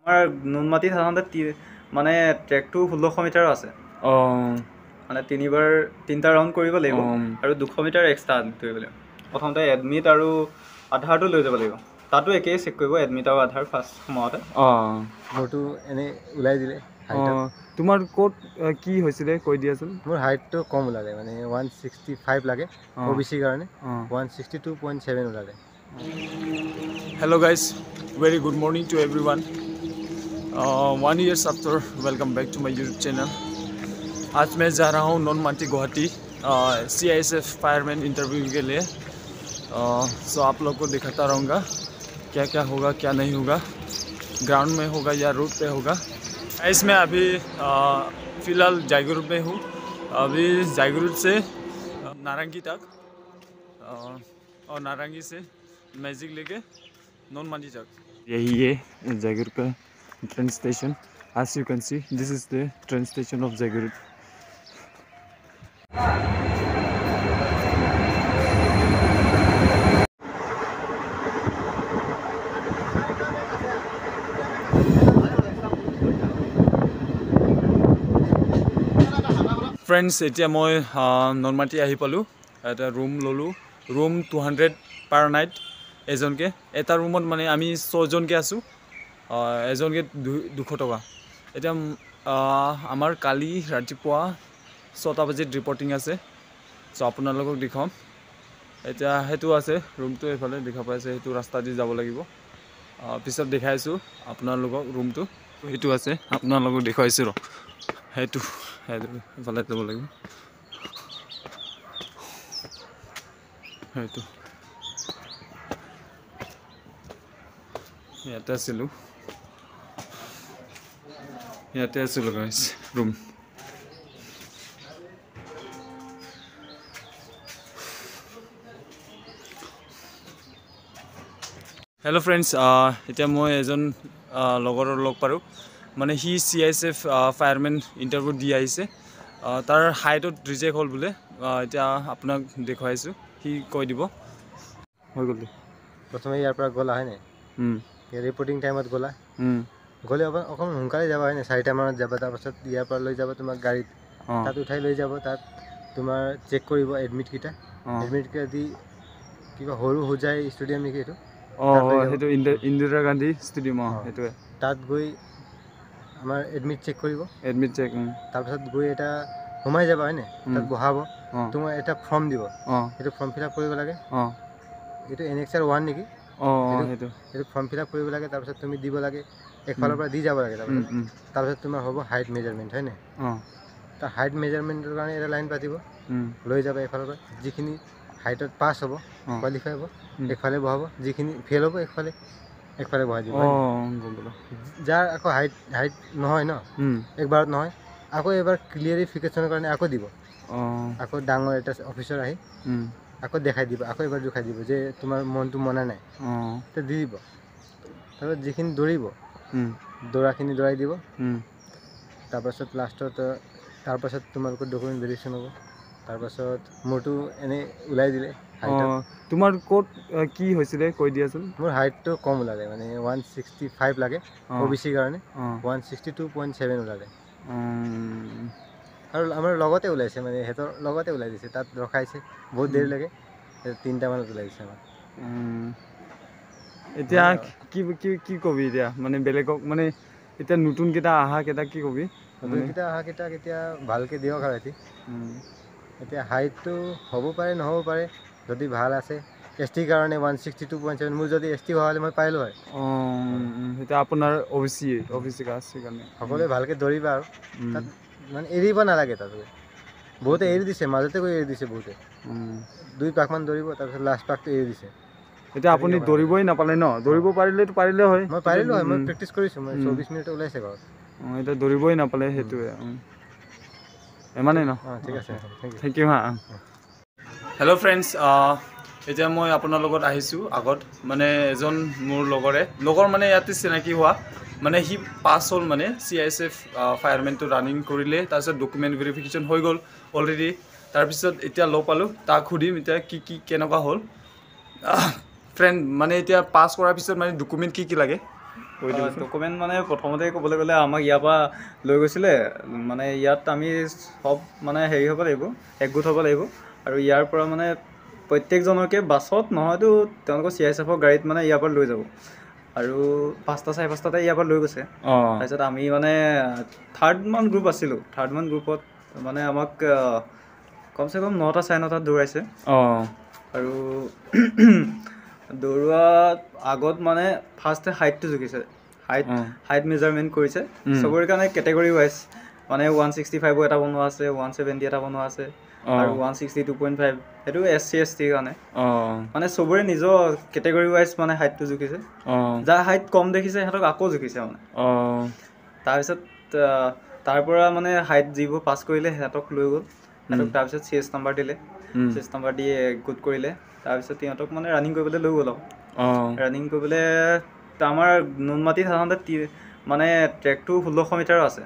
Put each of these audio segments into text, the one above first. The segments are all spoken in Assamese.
আমাৰ নুনমাটি সাধাৰণতে মানে ট্ৰেকটো 1600 মিটাৰ আছে। মানে তিনিটা ৰাউণ্ড কৰিব লাগিব আৰু 200 মিটাৰ এক্সট্ৰা দৌৰিব লাগিব। প্ৰথমতে এডমিট আৰু আধাৰটো লৈ যাব লাগিব। তাতো একেই চেক কৰিব, এডমিট আৰু আধাৰ ফাৰ্ষ্ট সময়তে। মোৰতো এনেই ওলাই দিলে। তোমাৰ ক'ত কি হৈছিলে কৈ দিয়াচোন। মোৰ হাইটটো কম ওলালে, মানে 165 লাগে OBC কাৰণে, 162.7 ওলালে। Hello guys, very good morning to everyone. 1 year after, welcome back to my YouTube channel. आज मैं जा रहा हूँ Noonmati Guwahati CISF fireman interview के लिए। सो आप लोग को दिखाता रहूँगा क्या क्या होगा क्या नहीं होगा, ग्राउंड में होगा या रोड पे होगा। इसमें अभी फ़िलहाल जायगुरु में हूँ। अभी जायगुरु से नारंगी तक और नारंगी से मैजिक लेके नुनमाटी तक। यही है जायगुरु का train station. As you can see, this is the train station of Jaigurut. Friends, এতিয়া মই নুনমাটি আহি পালোঁ। এটা ৰুম ল'লোঁ, ৰুম 200 পাৰ নাইট এজনকে। এটা ৰুমত মানে আমি 6জনকে আছোঁ, এজনকে 200 টকা। এতিয়া আমাৰ কালি ৰাতিপুৱা 6টা বজাত ৰিপৰ্টিং আছে। চ' আপোনালোকক দেখাম। এতিয়া সেইটো আছে ৰুমটো, এইফালে দেখা পাইছে, সেইটো ৰাস্তা দি যাব লাগিব। পিছত দেখাইছোঁ আপোনালোকক ৰুমটো। সেইটো আছে, আপোনালোকক দেখুৱাইছোঁ ৰ। সেইটো এইফালে যাব লাগিব। সেইটো ইয়াতে আছিলোঁ, গাইছ ৰুম। হেল্ল' ফ্ৰেণ্ডছ, এতিয়া মই এজন লগৰৰ লগ পালোঁ। মানে সি CISF ফায়াৰমেন ইণ্টাৰভিউ দি আহিছে। তাৰ হাইটত ৰিজেক্ট হ'ল বোলে। এতিয়া আপোনাক দেখুৱাইছোঁ, সি কৈ দিব। হৈ গ'ল। প্ৰথমে ইয়াৰ পৰা গ'লা হয় নাই, ৰিপৰ্টিং টাইমত গ'লা, গ'লে অকণ সোনকালে যাবা হয় নাই, 4টা মানত যাবা। তাৰপাছত ইয়াৰ পৰা লৈ যাব তোমাক গাড়ীত, তাত উঠাই লৈ যাব। তাত তোমাৰ চেক কৰিব এডমিটকেইটা দি, কিবা সৰু হোজাই ষ্টেডিয়াম নেকি এইটো, সেইটো ইন্দিৰা গান্ধী ষ্টেডিয়াম। সেইটোৱে। তাত গৈ আমাৰ এডমিট চেক কৰিব, এডমিট চেক। তাৰপিছত গৈ এটা সোমাই যাবা হয় নাই, তাত বহাব, তোমাৰ এটা ফৰ্ম দিব, সেইটো ফৰ্ম ফিল আপ কৰিব লাগে। এইটো NXR 1 নেকি, সেইটো ফৰ্ম ফিল আপ কৰিব লাগে। তাৰপিছত তুমি দিব লাগে, একফালৰ পৰা দি যাব লাগে। তাৰপিছত তোমাৰ হ'ব হাইট মেজাৰমেণ্ট হয় নাই। তাৰ হাইট মেজাৰমেণ্টৰ কাৰণে এটা লাইন পাতিব, লৈ যাব এফালৰ পৰা। যিখিনি হাইটত পাছ হ'ব, কোৱালিফাই হ'ব, একফালে বহাব। যিখিনি ফেইল হ'ব, একফালে বহাই দিব। যাৰ আকৌ হাইট নহয় ন, একবাৰত নহয়, আকৌ এবাৰ ক্লিয়াৰিফিকেশ্যনৰ কাৰণে আকৌ দিব। আকৌ ডাঙৰ এটা অফিচাৰ আহি আকৌ দেখাই দিব, আকৌ এবাৰ জোখাই দিব যে তোমাৰ মনটো মনা নাই, তো দি দিব। তাৰপিছত যিখিনি দৌৰিব, দৌৰাখিনি দৌৰাই দিব। তাৰপাছত লাষ্টত তাৰপাছত তোমালোকৰ ডকুমেণ্ট ভেৰিফিকেশ্যন হ'ব। তাৰপাছত মোৰতো এনেই ওলাই দিলে। তোমাৰ ক'ত কি হৈছিলে কৈ দিয়াচোন। মোৰ হাইটটো কম ওলালে, মানে 165 লাগে OBC কাৰণে, 162.7 ওলালে। আৰু আমাৰ লগতে ওলাইছে, মানে সিহঁতৰ লগতে ওলাই দিছে। তাত ৰখাইছে বহুত দেৰি লাগে, 3টা মানত ওলাই দিছে আমাক। এতিয়া কি কবি এতিয়া, মানে বেলেগক, মানে এতিয়া নতুনকেইটা অহাকেইটা কি কবি? নতুনকেইটা অহাকেইটাক এতিয়া ভালকৈ দিয়ক আৰু এতিয়া হাইটটো হ'ব পাৰে নহ'ব পাৰে, যদি ভাল আছে। ST কাৰণে 162.7, মোৰ যদি ST হোৱা হ'লে মই পাৰিলোঁ হয়। এতিয়া আপোনাৰ OBC কাষ্টৰ কাৰণে সকলোৱে ভালকৈ দৌৰিবা আৰু তাত মানে এৰিব নালাগে। তাত বহুতে এৰি দিছে, মাজতে গৈ এৰি দিছে বহুতে। 2 পাকমান দৌৰিব, তাৰপিছত লাষ্ট পাকটো এৰি দিছে। এতিয়া আপুনি দৌৰিবই নাপালে ন, দৌৰিব পাৰিলে হয়। মই পাৰিলোঁ হয়, মই প্ৰেক্টিছ কৰিছোঁ, মই 24 মিনিট ওলাইছে ঘৰত। এতিয়া দৌৰিবই নাপালে, সেইটোৱে ইমানেই ন। ঠিক আছে, থেংক ইউ হা। হেল্ল' ফ্ৰেণ্ডছ, এতিয়া মই আপোনাৰ লগত আহিছোঁ আগত। মানে এজন মোৰ লগৰ মানে ইয়াতে চিনাকি হোৱা, মানে সি পাছ হ'ল, মানে CISF ফায়াৰমেনটো ৰানিং কৰিলে। তাৰপিছত ডকুমেণ্ট ভেৰিফিকেশ্যন হৈ গ'ল অলৰেডি। তাৰপিছত এতিয়া লগ পালোঁ, তাক সুধিম এতিয়া কি কেনেকুৱা হ'ল। ফ্ৰেণ্ড, মানে এতিয়া পাছ কৰাৰ পিছত মানে ডকুমেণ্ট কি লাগে? ডকুমেণ্ট মানে প্ৰথমতে ক'বলৈ গ'লে আমাক ইয়াৰ পৰা লৈ গৈছিলে মানে ইয়াত আমি চব মানে হেৰি হ'ব লাগিব একগোট হ'ব লাগিব আৰু ইয়াৰ পৰা মানে প্ৰত্যেকজনকে বাছত নহয়তো তেওঁলোকৰ CISF গাড়ীত মানে ইয়াৰ পৰা লৈ যাব আৰু 5টা 5:30 ইয়াৰ পৰা লৈ গৈছে তাৰপিছত আমি মানে থাৰ্ডমান গ্ৰুপ আছিলোঁ থাৰ্ডমান গ্ৰুপত মানে আমাক কমচে কম 9টা 9:30 দৌৰাইছে আৰু দৌৰোৱা আগত মানে ফাৰ্ষ্টে হাইটটো জুখিছে হাইট মেজাৰমেণ্ট কৰিছে চবৰে কাৰণে কেটেগৰী ৱাইজ মানে 165 এটা বনোৱা আছে 170 এটা বনোৱা আছে আৰু 162.5 সেইটো SC ST কাৰণে মানে চবৰে নিজৰ কেটেগৰী ৱাইজ মানে হাইটটো জুখিছে যাৰ হাইট কম দেখিছে সিহঁতক আকৌ জুখিছে মানে তাৰপিছত তাৰ পৰা মানে হাইট যিবোৰ পাছ কৰিলে সিহঁতক লৈ গ'ল সিহঁতক তাৰপিছত CS নাম্বাৰ দিলে CS নাম্বাৰ দি গোট কৰিলে তাৰপিছত সিহঁতক মানে ৰানিং কৰিবলৈ লৈ গ'ল ৰানিং কৰিবলৈ আমাৰ নুনমাটিত সাধাৰণতে মানে ট্ৰেকটো 1600 মিটাৰ আছে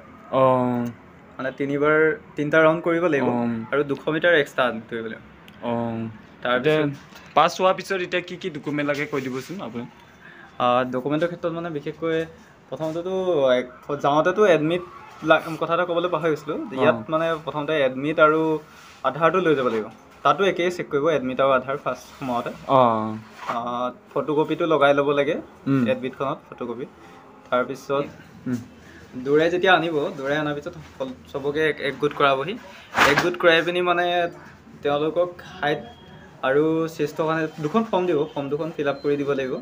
মানে 3টা ৰাউণ্ড কৰিব লাগিব আৰু 200 মিটাৰ এক্সট্ৰা দৌৰিব লাগিব তাৰপিছত পাছ হোৱাৰ পিছত এতিয়া কি ডকুমেণ্ট লাগে কৈ দিবচোন আপুনি ডকুমেণ্টৰ ক্ষেত্ৰত মানে বিশেষকৈ প্ৰথমতেতো যাওঁতেতো এডমিট কথা এটা ক'বলৈ পাহৰি গৈছিলোঁ ইয়াত মানে প্ৰথমতে এডমিট আৰু আধাৰটো লৈ যাব লাগিব তাতো একেই চেক কৰিব এডমিট আৰু আধাৰ ফাৰ্ষ্ট সময়তে ফটোকপিটো লগাই ল'ব লাগে এডমিটখনত ফটোকপি তাৰপিছত দৌৰাই যেতিয়া আনিব দৌৰাই অনাৰ পিছত চবকে একগোট কৰাবহি একগোট কৰাই পিনি মানে তেওঁলোকক হাইট আৰু চেষ্টৰ কাৰণে দুখন ফৰ্ম দিব ফৰ্ম দুখন ফিল আপ কৰি দিব লাগিব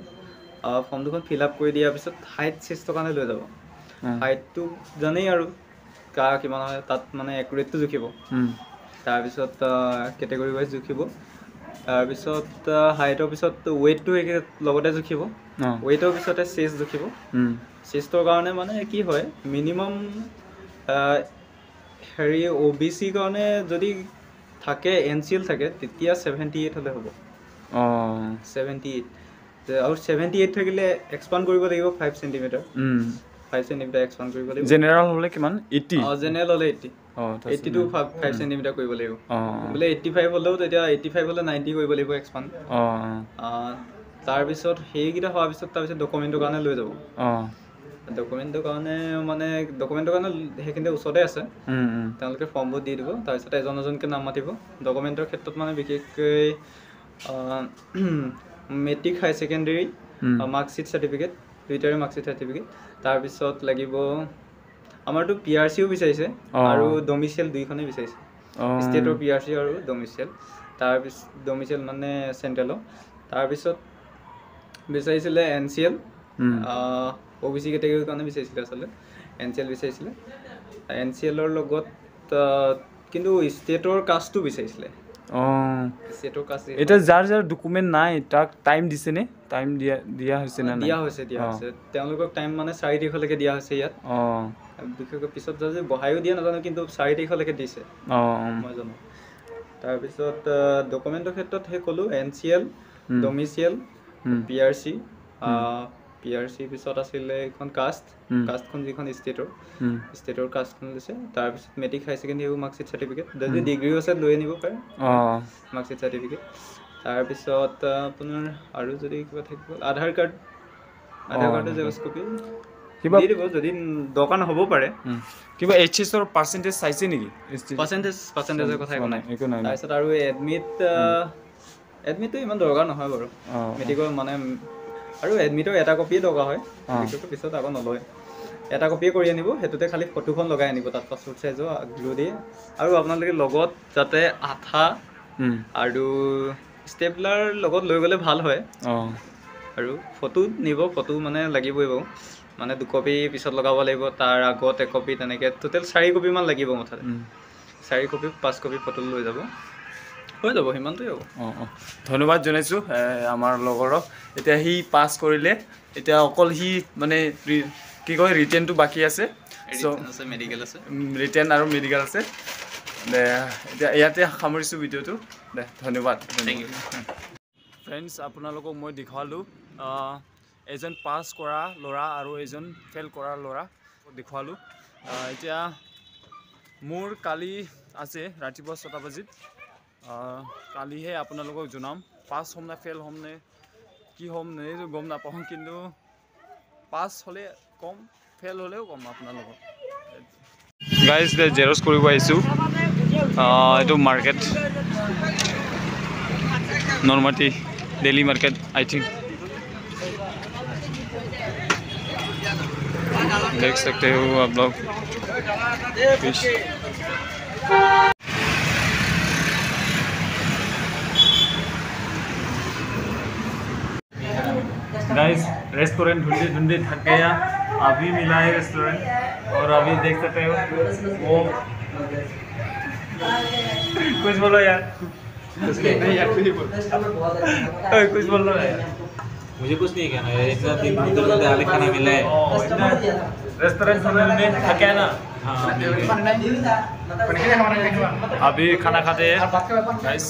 ফৰ্ম দুখন ফিল আপ কৰি দিয়াৰ পিছত হাইট চেষ্টৰ কাৰণে লৈ যাব হাইটটো জানেই আৰু কাৰ কিমান হয় তাত মানে একুৰেটটো জুখিব তাৰপিছত কেটেগৰী ৱাইজ জুখিব তাৰপিছত হাইটৰ পিছত ৱেইটটো লগতে জুখিব ৱেইটৰ পিছতে চেষ্ট জুখিব চেষ্টৰ কাৰণে মানে কি হয় মিনিমাম হেৰি OBC কাৰণে যদি থাকে NCL থাকে তেতিয়া 78 হ'লে হ'ব 78 আৰু 78 থাকিলে এক্সপাণ্ড কৰিব লাগিব 5 চেণ্টিমিটাৰ 5 চেণ্টিমিটাৰ এক্সপাণ্ড কৰিব লাগিব জেনেৰেল হ'লে কিমান 80 জেনেৰেল হ'লে 80 to 5 চেণ্টিমিটাৰ কৰিব লাগিব বোলে 85 হ'লেও তেতিয়া 85 হ'লে 90 কৰিব লাগিব এক্সপাণ্ড তাৰপিছত সেইকেইটা হোৱাৰ পিছত তাৰপিছত ডকুমেণ্টৰ কাৰণে লৈ যাব ডকুমেণ্টৰ কাৰণে মানে ডকুমেণ্টৰ কাৰণে সেইখিনিতে ওচৰতে আছে তেওঁলোকে ফৰ্মবোৰ দি দিব তাৰপিছত এজনকৈ নাম মাতিব ডকুমেণ্টৰ ক্ষেত্ৰত মানে বিশেষকৈ মেট্ৰিক হাই ছেকেণ্ডেৰী মাৰ্কশ্বিট চাৰ্টিফিকেট দুইটাৰে মাৰ্কশ্বিট চাৰ্টিফিকেট তাৰপিছত লাগিব আমাৰতো PRCও বিচাৰিছে আৰু ডমিচিয়েল দুইখনেই বিচাৰিছে ষ্টেটৰ PRC আৰু ডমিচিয়েল তাৰপিছত ডমিচিয়েল মানে চেণ্ট্ৰেলৰ তাৰপিছত বিচাৰিছিলে NCL OBC কেটেগৰীৰ কাৰণে বিচাৰিছিলে আচলতে NCL বিচাৰিছিলে NCLৰ লগত কিন্তু ষ্টেটৰ কাষ্টটো বিচাৰিছিলে ষ্টেটৰ কাষ্ট এটা যাৰ ডকুমেণ্ট নাই তাক টাইম দিছেনে টাইম দিয়া হৈছে নে দিয়া হৈছে তেওঁলোকক টাইম মানে 4 তাৰিখলৈকে দিয়া হৈছে ইয়াত বিশেষকৈ পিছত যদি বঢ়াইও দিয়ে নাজানো কিন্তু 4 তাৰিখলৈকে দিছে মই জানো তাৰপিছত ডকুমেণ্টৰ ক্ষেত্ৰত সেই ক'লোঁ NCL ডমিচিয়েল PRC পিছত আছিলে এখন কাষ্টখন যিখন ষ্টেটৰ কাষ্টখন দিছে তাৰপিছত মেট্ৰিক হাই ছেকেণ্ডেৰী মাৰ্কশ্বিট চাৰ্টিফিকেট যদি ডিগ্ৰীও আছে লৈ আনিব পাৰে মাৰ্কশ্বিট চাৰ্টিফিকেট তাৰপিছত আপোনাৰ আৰু যদি কিবা থাকিব আধাৰ কাৰ্ডৰ জেৰক্স কপি দি দিব যদি দৰকাৰ নহ'ব পাৰে কিবা HSৰ পাৰ্চেণ্টেজ চাইছে নেকি পাৰ্চেণ্টেজৰ কথা একো নাই তাৰপিছত আৰু এডমিটটো ইমান দৰকাৰ নহয় বাৰু মেট্ৰিকৰ মানে আৰু এডমিটৰ এটা কপিয়ে দৰকাৰ হয় পিছত আকৌ নলয় এটা কপিয়ে কৰি আনিব সেইটোতে খালি ফটোখন লগাই আনিব তাত পাছপোৰ্ট চাইজৰ গ্লু দিয়ে আৰু আপোনালোকে লগত যাতে আঠা আৰু ষ্টেপলাৰ লগত লৈ গ'লে ভাল হয় আৰু ফটো নিব ফটো মানে লাগিবই বাৰু মানে 2 কপি পিছত লগাব লাগিব তাৰ আগত 1 কপি তেনেকৈ টোটেল 4 কপিমান লাগিব মুঠতে 4 কপি 5 কপি ফটো লৈ যাব হৈ যাব সিমানটোৱে হ'ব ধন্যবাদ জনাইছোঁ আমাৰ লগৰক এতিয়া সি পাছ কৰিলে এতিয়া অকল সি মানে কি কয় ৰিটেনটো বাকী আছে মেডিকেল আছে ৰিটেন আৰু মেডিকেল আছে এতিয়া ইয়াতে সামৰিছোঁ ভিডিঅ'টো ধন্যবাদ ফ্ৰেণ্ডছ আপোনালোকক মই দেখুৱালোঁ এজন পাছ কৰা ল'ৰা আৰু এজন ফেইল কৰা ল'ৰা দেখুৱালোঁ এতিয়া মোৰ কালি আছে ৰাতিপুৱা 6টা বজাত কালিহে আপোনালোকক জনাম পাছ হ'ম নে ফেইল হ'ম নে কি হ'ম নে গম নাপাওঁ কিন্তু পাছ হ'লে কম, ফেল হ'লেও কম আপোনালোকৰ। গাইজ জেৰক্স কৰিব আহিছোঁ, এইটো মাৰ্কেট নৰমাটি ডেইলি मार्केट आई थिंक देख सकते हो आप लोग। गाइस रेस्टोरेंट ढूंढे थक गया, अभी मिला है रेस्टोरेंट और अभी देख सकते हो वो कुछ बोलो यार, नहीं यार कुछ बोल, कुछ बोल रहा है यार। मुझे कुछ नहीं कहना है, इतना दूर आले खाना मिला है, रेस्टोरेंट में थके ना। हाँ अभी खाना खाते हैं गाइस।